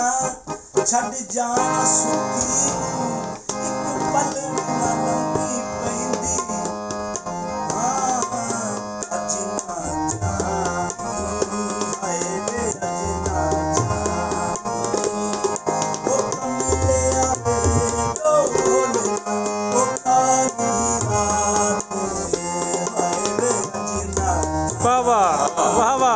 छड़ जाना सुखी एक पल ना लंबी पैंदी अज ना जानी हाय वे अज ना जानी वो कमले आवे डोल वो कारी रात हाय वे अज ना बाबा बाबा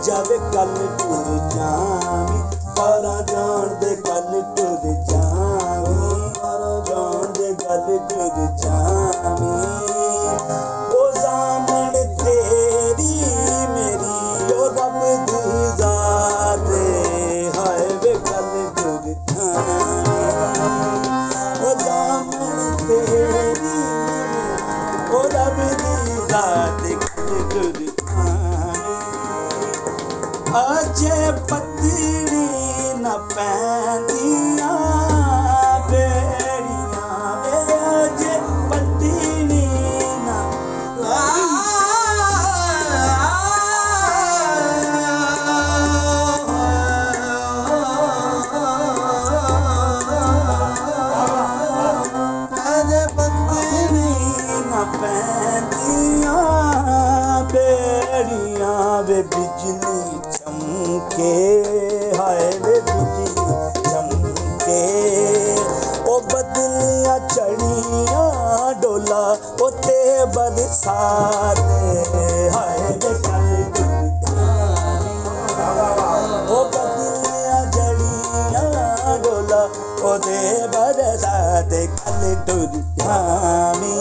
जावे कल टुर जावी पारा जान दे कल टुर जावी पारा जान दे कल टुर जावी ओ सामण तेरी मेरी ओ रब दी जात हाय वे कल टुर जावी ओ सामण तेरी ओ रब दी जात कल टुर अजे पतड़ी न पैंदियां बेड़ियां अजे पतड़ी न अजे पतड़ी न पैंदियां बेड़ियां वे बिजली चमके हाय वे बिजली चमके ओ बदलियां चढ़ियां डोला ओते बरसात हाय वे कल दुर्धानी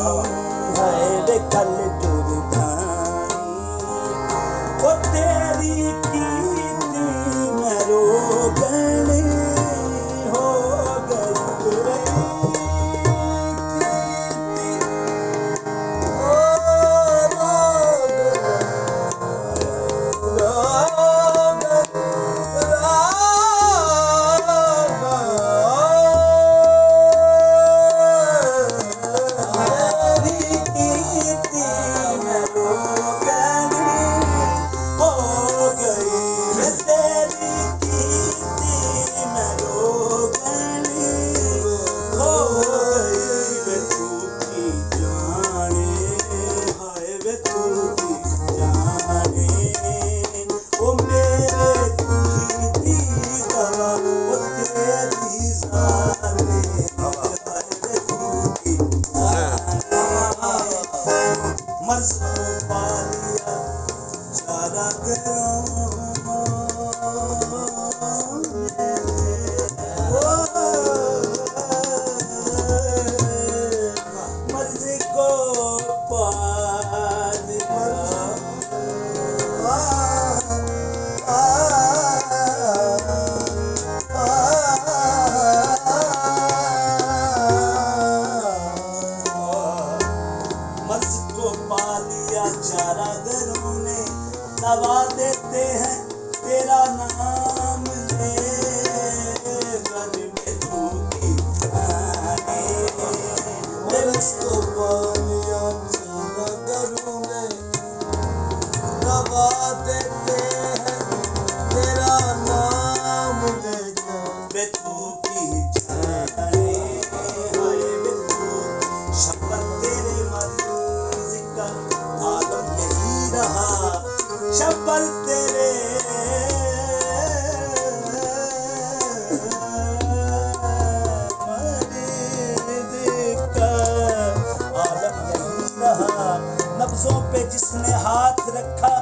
हाय वे कल दुर्धानी ओ तेरी कीर्ति में रोगन हो गई रे मर्ज को पा लिया चारा मर्ज को पा लिया चारागरों ने दबा देते हैं तेरा नाम ले गज में झूठी को पा लिया चारागरों ने दबा देते हैं तेरा नाम ले बेतूकी जाने हाय बेतूकी शपथ तेरे मर्ज़ का आलम यही रहा शपथ तेरे मर्ज़ का आलम यही रहा नब्ज़ों पे जिसने हाथ रखा